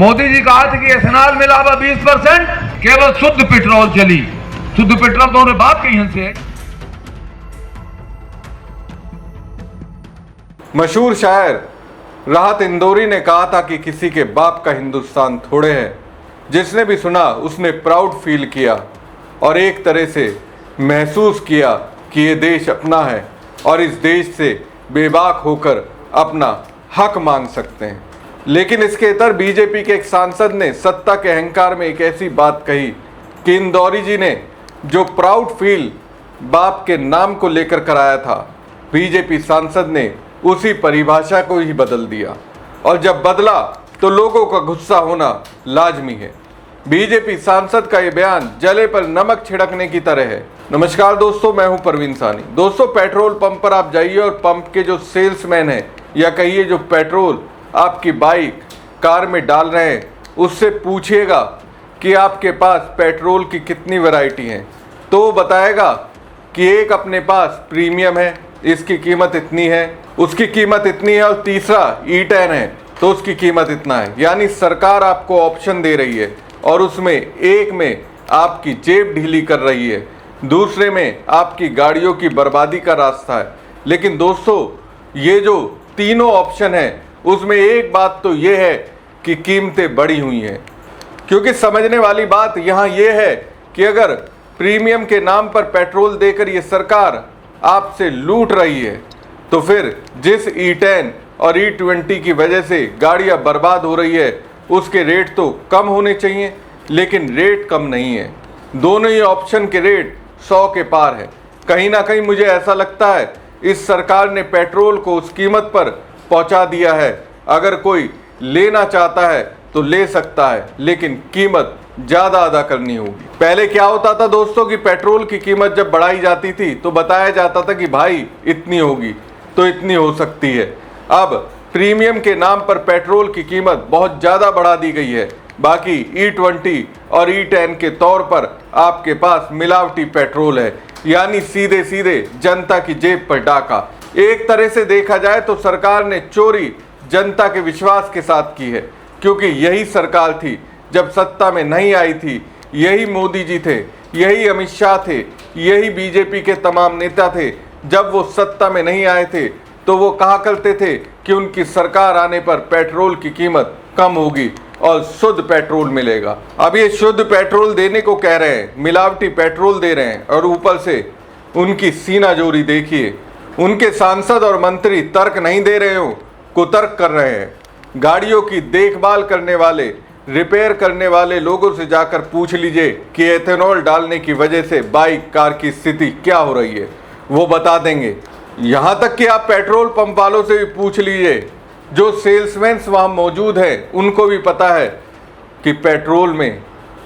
मोदी जी कहा था कि एथेनॉल में लावा 20%, केवल शुद्ध पेट्रोल चली। शुद्ध पेट्रोल तो उन्होंने बात कही हमसे। मशहूर शायर राहत इंदौरी ने कहा था कि किसी के बाप का हिंदुस्तान थोड़े है। जिसने भी सुना उसने प्राउड फील किया और एक तरह से महसूस किया कि ये देश अपना है और इस देश से बेबाक होकर अपना हक मांग सकते हैं। लेकिन इसके इतर बीजेपी के एक सांसद ने सत्ता के अहंकार में एक ऐसी बात कही कि इंदौरी जी ने जो प्राउड फील बाप के नाम को लेकर कराया था, बीजेपी सांसद ने उसी परिभाषा को ही बदल दिया। और जब बदला तो लोगों का गुस्सा होना लाजमी है। बीजेपी सांसद का ये बयान जले पर नमक छिड़कने की तरह है। नमस्कार दोस्तों, मैं हूं परवीन सानी। दोस्तों, पेट्रोल पंप पर आप जाइए और पंप के जो सेल्समैन हैं या कहिए जो पेट्रोल आपकी बाइक कार में डाल रहे हैं, उससे पूछिएगा कि आपके पास पेट्रोल की कितनी वैरायटी है, तो वो बताएगा कि एक अपने पास प्रीमियम है, इसकी कीमत इतनी है, उसकी कीमत इतनी है, और तीसरा E10 है तो उसकी कीमत इतना है। यानी सरकार आपको ऑप्शन दे रही है और उसमें एक में आपकी जेब ढीली कर रही है, दूसरे में आपकी गाड़ियों की बर्बादी का रास्ता है। लेकिन दोस्तों, ये जो तीनों ऑप्शन है उसमें एक बात तो ये है कि कीमतें बढ़ी हुई हैं। क्योंकि समझने वाली बात यहाँ ये है कि अगर प्रीमियम के नाम पर पेट्रोल देकर ये सरकार आपसे लूट रही है, तो फिर जिस E10 और E20 की वजह से गाड़ियाँ बर्बाद हो रही है, उसके रेट तो कम होने चाहिए, लेकिन रेट कम नहीं है। दोनों ही ऑप्शन के रेट 100 के पार है। कहीं ना कहीं मुझे ऐसा लगता है इस सरकार ने पेट्रोल को उस कीमत पर पहुंचा दिया है। अगर कोई लेना चाहता है तो ले सकता है, लेकिन कीमत ज़्यादा अदा करनी होगी। पहले क्या होता था दोस्तों कि पेट्रोल की कीमत जब बढ़ाई जाती थी तो बताया जाता था कि भाई इतनी होगी तो इतनी हो सकती है। अब प्रीमियम के नाम पर पेट्रोल की कीमत बहुत ज़्यादा बढ़ा दी गई है। बाकी E20 और E10 के तौर पर आपके पास मिलावटी पेट्रोल है, यानी सीधे सीधे जनता की जेब पर डाका। एक तरह से देखा जाए तो सरकार ने चोरी जनता के विश्वास के साथ की है, क्योंकि यही सरकार थी जब सत्ता में नहीं आई थी, यही मोदी जी थे, यही अमित शाह थे, यही बीजेपी के तमाम नेता थे। जब वो सत्ता में नहीं आए थे तो वो कहा करते थे कि उनकी सरकार आने पर पेट्रोल की कीमत कम होगी और शुद्ध पेट्रोल मिलेगा। अब ये शुद्ध पेट्रोल देने को कह रहे हैं, मिलावटी पेट्रोल दे रहे हैं, और ऊपर से उनकी सीनाजोरी देखिए। उनके सांसद और मंत्री तर्क नहीं दे रहे हो, कुतर्क कर रहे हैं। गाड़ियों की देखभाल करने वाले, रिपेयर करने वाले लोगों से जाकर पूछ लीजिए कि एथेनॉल डालने की वजह से बाइक कार की स्थिति क्या हो रही है, वो बता देंगे। यहाँ तक कि आप पेट्रोल पंप वालों से भी पूछ लीजिए, जो सेल्समैन वहाँ मौजूद हैं, उनको भी पता है कि पेट्रोल में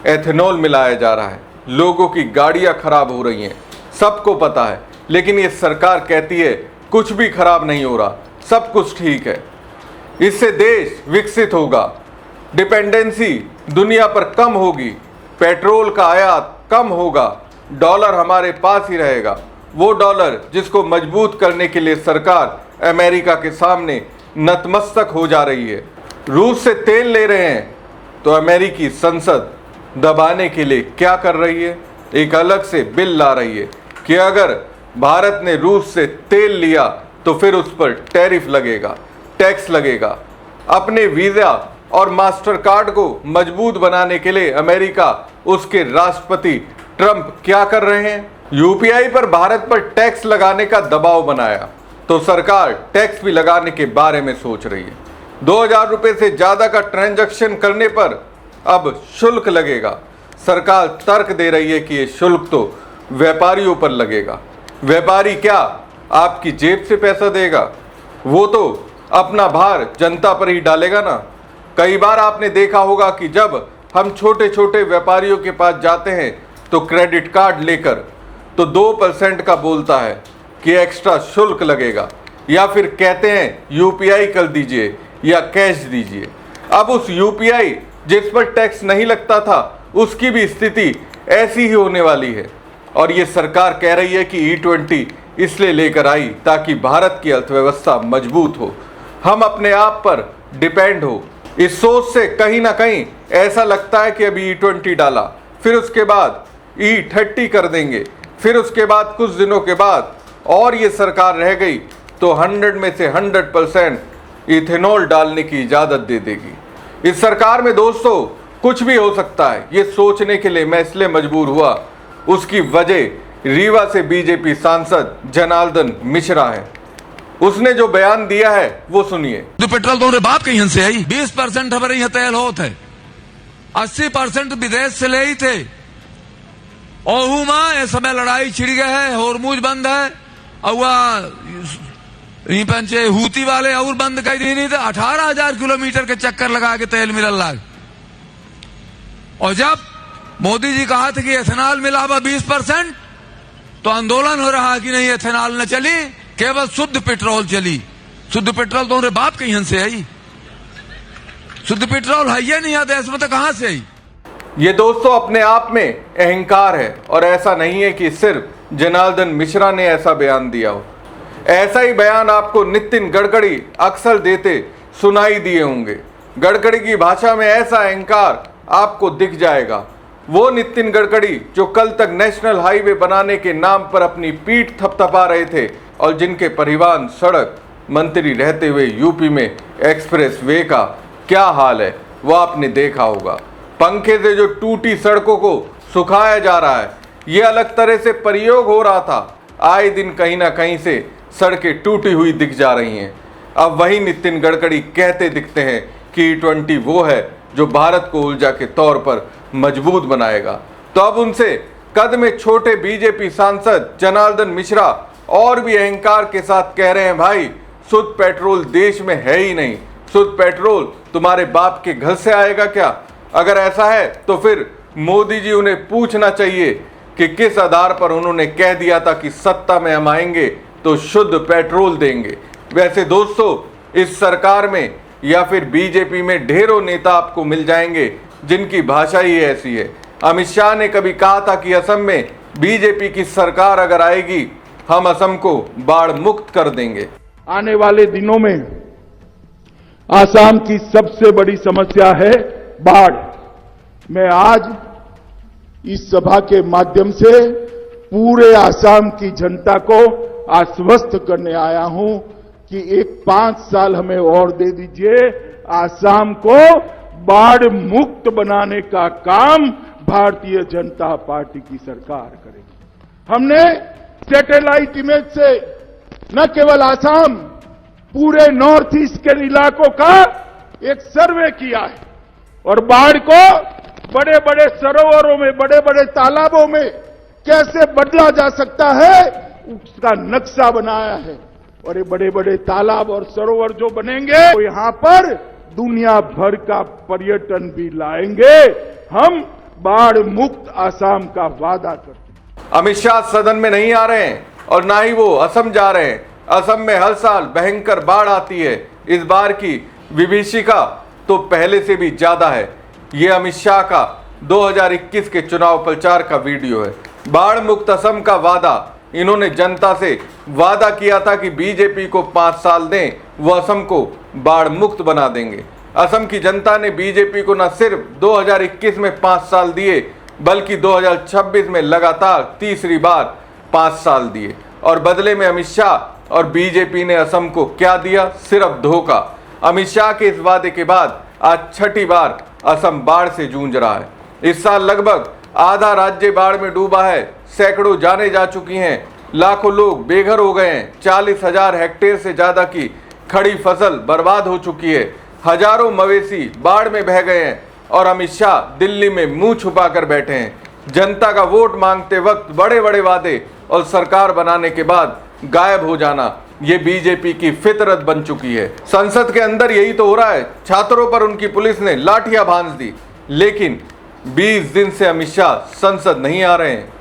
एथेनॉल मिलाया जा रहा है, लोगों की गाड़ियाँ खराब हो रही हैं, सबको पता है। लेकिन ये सरकार कहती है कुछ भी खराब नहीं हो रहा, सब कुछ ठीक है, इससे देश विकसित होगा, डिपेंडेंसी दुनिया पर कम होगी, पेट्रोल का आयात कम होगा, डॉलर हमारे पास ही रहेगा। वो डॉलर जिसको मजबूत करने के लिए सरकार अमेरिका के सामने नतमस्तक हो जा रही है। रूस से तेल ले रहे हैं तो अमेरिकी संसद दबाने के लिए क्या कर रही है, एक अलग से बिल ला रही है कि अगर भारत ने रूस से तेल लिया तो फिर उस पर टैरिफ लगेगा, टैक्स लगेगा। अपने वीज़ा और मास्टर कार्ड को मजबूत बनाने के लिए अमेरिका, उसके राष्ट्रपति ट्रंप क्या कर रहे हैं, UPI पर भारत पर टैक्स लगाने का दबाव बनाया, तो सरकार टैक्स भी लगाने के बारे में सोच रही है। 2000 रुपये से ज़्यादा का ट्रांजैक्शन करने पर अब शुल्क लगेगा। सरकार तर्क दे रही है कि ये शुल्क तो व्यापारियों पर लगेगा। व्यापारी क्या आपकी जेब से पैसा देगा, वो तो अपना भार जनता पर ही डालेगा ना। कई बार आपने देखा होगा कि जब हम छोटे छोटे व्यापारियों के पास जाते हैं तो क्रेडिट कार्ड लेकर तो 2% का बोलता है कि एक्स्ट्रा शुल्क लगेगा, या फिर कहते हैं UPI कर दीजिए या कैश दीजिए। अब उस UPI जिस पर टैक्स नहीं लगता था, उसकी भी स्थिति ऐसी ही होने वाली है। और ये सरकार कह रही है कि E20 इसलिए लेकर आई ताकि भारत की अर्थव्यवस्था मजबूत हो, हम अपने आप पर डिपेंड हो। इस सोच से कहीं ना कहीं ऐसा लगता है कि अभी E20 डाला, फिर उसके बाद E30 कर देंगे, फिर उसके बाद कुछ दिनों के बाद और ये सरकार रह गई तो 100 में से 100% इथेनॉल डालने की इजाज़त दे देगी। इस सरकार में दोस्तों कुछ भी हो सकता है, ये सोचने के लिए मैं इसलिए मजबूर हुआ, उसकी वजह रीवा से बीजेपी सांसद जनार्दन मिश्रा है। उसने जो बयान दिया है वो सुनिए। तो पेट्रोल तो बाप कहीं से आई, 20% हमारे यहाँ तेल होते है, 80% विदेश से ले ही थे। ओहू मां इस समय लड़ाई छिड़ गए है, होरमुज बंद है, और पंचे हूती वाले और बंद कर दी नहीं थे। 18,000 किलोमीटर के चक्कर लगा के तेल मिलल लाग। और जब मोदी जी कहा था कि एथेनॉल मिला 20%, तो आंदोलन हो रहा कि नहीं एथेनॉल न चली, केवल शुद्ध पेट्रोल चली। शुद्ध पेट्रोल तो बाप कहीं से आई, शुद्ध पेट्रोल है ये नहीं आता, इसमें तो कहां से आई। ये दोस्तों अपने आप में अहंकार है, और ऐसा नहीं है कि सिर्फ जनार्दन मिश्रा ने ऐसा बयान दिया हो। ऐसा ही बयान आपको नितिन गडकरी अक्सर देते सुनाई दिए होंगे। गडकरी की भाषा में ऐसा अहंकार आपको दिख जाएगा। वो नितिन गडकरी जो कल तक नेशनल हाईवे बनाने के नाम पर अपनी पीठ थपथपा रहे थे, और जिनके परिवहन सड़क मंत्री रहते हुए यूपी में एक्सप्रेस वे का क्या हाल है वो आपने देखा होगा। पंखे से जो टूटी सड़कों को सुखाया जा रहा है, ये अलग तरह से प्रयोग हो रहा था। आए दिन कहीं ना कहीं से सड़कें टूटी हुई दिख जा रही हैं। अब वही नितिन गडकरी कहते दिखते हैं कि E20 वो है जो भारत को ऊर्जा के तौर पर मजबूत बनाएगा। तो अब उनसे कद में छोटे बीजेपी सांसद जनार्दन मिश्रा और भी अहंकार के साथ कह रहे हैं, भाई शुद्ध पेट्रोल देश में है ही नहीं, शुद्ध पेट्रोल तुम्हारे बाप के घर से आएगा क्या? अगर ऐसा है तो फिर मोदी जी उन्हें पूछना चाहिए कि किस आधार पर उन्होंने कह दिया था कि सत्ता में हम आएंगे तो शुद्ध पेट्रोल देंगे। वैसे दोस्तों इस सरकार में या फिर बीजेपी में ढेरों नेता आपको मिल जाएंगे जिनकी भाषा ही ऐसी है। अमित शाह ने कभी कहा था कि असम में बीजेपी की सरकार अगर आएगी हम असम को बाढ़ मुक्त कर देंगे। आने वाले दिनों में आसाम की सबसे बड़ी समस्या है बाढ़। मैं आज इस सभा के माध्यम से पूरे आसाम की जनता को आश्वस्त करने आया हूं कि एक 5 साल हमें और दे दीजिए, आसाम को बाढ़ मुक्त बनाने का काम भारतीय जनता पार्टी की सरकार करेगी। हमने सैटेलाइट इमेज से न केवल आसाम, पूरे नॉर्थ ईस्ट के इलाकों का एक सर्वे किया है और बाढ़ को बड़े बड़े सरोवरों में, बड़े बड़े तालाबों में कैसे बदला जा सकता है उसका नक्शा बनाया है। और ये बड़े बड़े तालाब और सरोवर जो बनेंगे तो यहां पर दुनिया भर का पर्यटन भी लाएंगे। हम बाढ़ मुक्त आसाम का वादा करते हैं। अमित शाह सदन में नहीं आ रहे हैं और ना ही वो असम जा रहे हैं। असम में हर साल भयंकर बाढ़ आती है। इस बार की विभीषिका तो पहले से भी ज्यादा है। ये अमित शाह का 2021 के चुनाव प्रचार का वीडियो है। बाढ़ मुक्त असम का वादा इन्होंने जनता से वादा किया था कि बीजेपी को 5 साल दें, वो असम को बाढ़ मुक्त बना देंगे। असम की जनता ने बीजेपी को न सिर्फ 2021 में 5 साल दिए बल्कि 2026 में लगातार तीसरी बार 5 साल दिए। और बदले में अमित शाह और बीजेपी ने असम को क्या दिया? सिर्फ धोखा। अमित शाह के इस वादे के बाद आज छठी बार असम बाढ़ से जूझ रहा है। इस साल लगभग आधा राज्य बाढ़ में डूबा है। सैकड़ों जानें जा चुकी हैं, लाखों लोग बेघर हो गए हैं, 40,000 हेक्टेयर से ज्यादा की खड़ी फसल बर्बाद हो चुकी है, हजारों मवेशी बाढ़ में बह गए हैं और अमित शाह दिल्ली में मुंह छुपा कर बैठे हैं। जनता का वोट मांगते वक्त बड़े बड़े वादे और सरकार बनाने के बाद गायब हो जाना, ये बीजेपी की फितरत बन चुकी है। संसद के अंदर यही तो हो रहा है। छात्रों पर उनकी पुलिस ने लाठियां भांज दी, लेकिन 20 दिन से अमित शाह संसद नहीं आ रहे हैं।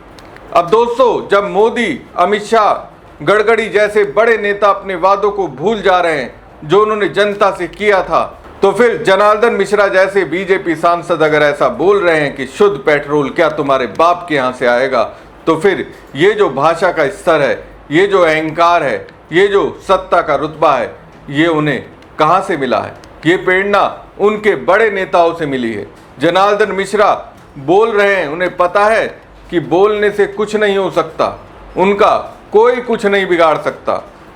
अब दोस्तों जब मोदी, अमित शाह, गडकरी जैसे बड़े नेता अपने वादों को भूल जा रहे हैं जो उन्होंने जनता से किया था, तो फिर जनार्दन मिश्रा जैसे बीजेपी सांसद अगर ऐसा बोल रहे हैं कि शुद्ध पेट्रोल क्या तुम्हारे बाप के यहाँ से आएगा, तो फिर ये जो भाषा का स्तर है, ये जो अहंकार है, ये जो सत्ता का रुतबा है, ये उन्हें कहाँ से मिला है? ये प्रेरणा उनके बड़े नेताओं से मिली है। जनार्दन मिश्रा बोल रहे हैं, उन्हें पता है कि बोलने से कुछ नहीं हो सकता, उनका कोई कुछ नहीं बिगाड़ सकता,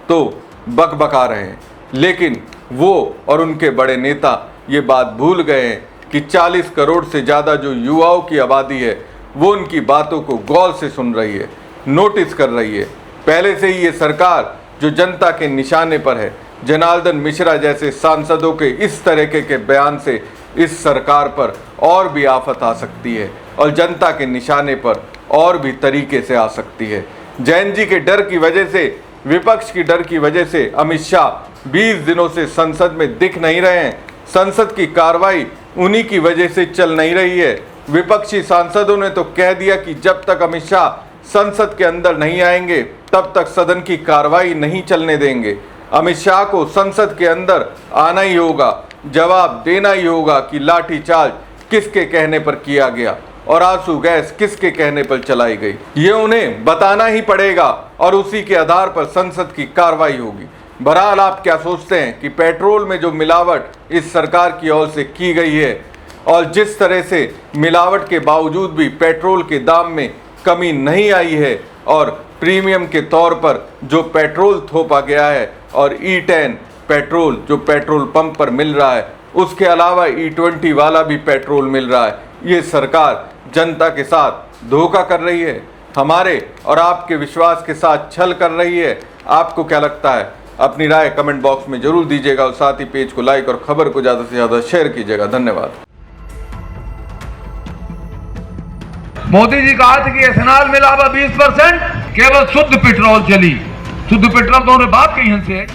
तो बकबका रहे हैं। लेकिन वो और उनके बड़े नेता ये बात भूल गए हैं कि 40 करोड़ से ज़्यादा जो युवाओं की आबादी है वो उनकी बातों को गौर से सुन रही है, नोटिस कर रही है। पहले से ही ये सरकार जो जनता के निशाने पर है, जनार्दन मिश्रा जैसे सांसदों के इस तरीके के बयान से इस सरकार पर और भी आफत आ सकती है और जनता के निशाने पर और भी तरीके से आ सकती है। जैन जी के डर की वजह से, विपक्ष की डर की वजह से अमित शाह 20 दिनों से संसद में दिख नहीं रहे हैं। संसद की कार्रवाई उन्हीं की वजह से चल नहीं रही है। विपक्षी सांसदों ने तो कह दिया कि जब तक अमित शाह संसद के अंदर नहीं आएंगे तब तक सदन की कार्रवाई नहीं चलने देंगे। अमित शाह को संसद के अंदर आना ही होगा, जवाब देना ही होगा कि लाठीचार्ज किसके कहने पर किया गया और आंसू गैस किसके कहने पर चलाई गई, ये उन्हें बताना ही पड़ेगा और उसी के आधार पर संसद की कार्रवाई होगी। बहरहाल आप क्या सोचते हैं कि पेट्रोल में जो मिलावट इस सरकार की ओर से की गई है और जिस तरह से मिलावट के बावजूद भी पेट्रोल के दाम में कमी नहीं आई है और प्रीमियम के तौर पर जो पेट्रोल थोपा गया है और E10 पेट्रोल जो पेट्रोल पंप पर मिल रहा है, उसके अलावा E20 वाला भी पेट्रोल मिल रहा है, ये सरकार जनता के साथ धोखा कर रही है, हमारे और आपके विश्वास के साथ छल कर रही है। आपको क्या लगता है? अपनी राय कमेंट बॉक्स में जरूर दीजिएगा और साथ ही पेज को लाइक और खबर को ज़्यादा से ज़्यादा शेयर कीजिएगा। धन्यवाद। मोदी जी कहा था कि एथेनॉल मिला हुआ 20%, केवल शुद्ध पेट्रोल चली। शुद्ध पेट्रोल तो उन्हें बात कही हमसे है।